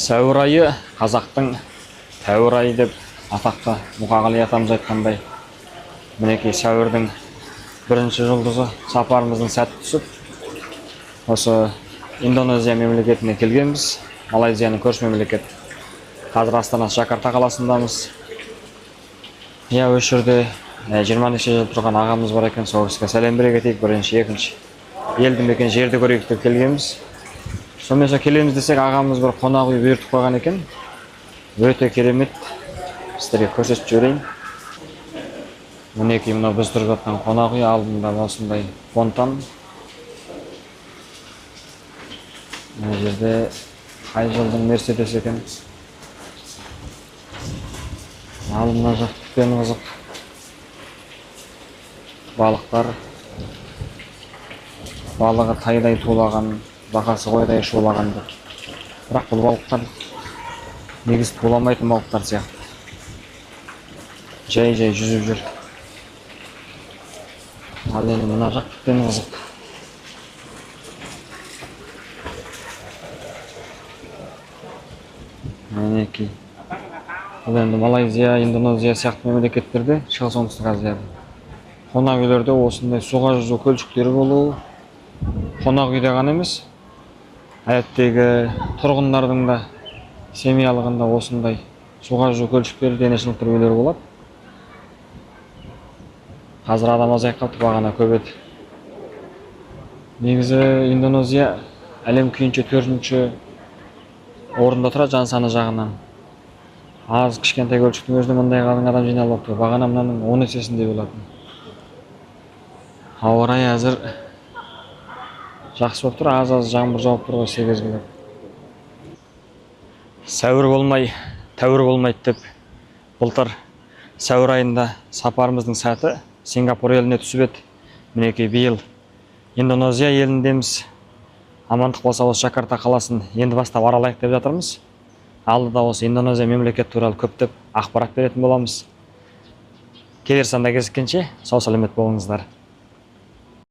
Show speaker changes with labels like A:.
A: Сәуір айы қазақтың тәуір айы деп атақты Мұқағали атамыз айтқандай, мінекей сәуірдің бірінші жұлдызы сапарымыздың сәтті түсіп, осы Индонезия мемлекетіне келгенбіз. Малайзияның көрші мемлекет. Қазір астанасы Жакарта қаласындамыз. Осы жерде 20 неше жыл тұрған ағамыз бар екен, сол кісіге сәлем бере кетейік. Бірінші, екінші елді мекен жерді көрейік деп келгенбіз. Сонымен келеміз десек, ағамыз бір қонақ үй бұйыртып қойған екен. Өте керемет. Сіздерге көрсетіп жіберейін. Мінекей мынау біз тұрып жатқан қонақ үй алдында осындай фонтан. Мына жерде қай жылдың Мерседес екен. Алдына жақ түппен қызық. Балықтар. Балығы тайдай тулаған, бақасы қойдай шулаған. Бірақ бұл балықтар негіз туламайтын балықтар сияқты. Жай-жай жүзіп жүр. Ал енді мына жақ түппен қызық. Мінекей. Бұл енді Малайзия, Индонезия сияқты мемлекеттерде, Шығыс Оңтүстік Азияда қонақ үйлерде осындай суға жүзу көлшіктері болуы, қонақ үйде ғана емес, әдеттегі тұрғындардың да семьялығында осындай суға жүзу көлшіктері, дене шынықтыру үйлері болады. Қазір адам азайып қалды, бағана көп еді. Негізі Индонезия әлем күйінше 4-ші орында тұрады жан саны жағынан. Аз кішкентай көлшіктің өзіне мындай қалың адам жиналып отыр. Бағана мынаның 10 есесіндей болатын. Ауа райы әзір жақсы болып тұр, аз-аз жаңбыр жауып тұр ғой, сегіз келеді. Сәуір болмай, тәуір болмайды деп, былтыр сәуір айында сапарымыздың сәті Сингапур еліне түсіп еді. Мінекей биыл Индонезия еліндеміз. Амандық болса осы Жакарта қаласын енді бастап аралайық деп жатырмыз. Алдыда осы Индонезия мемлекет туралы көптеп ақпарат беретін боламыз. Келер санда кездескенше сау саламат болыңыздар.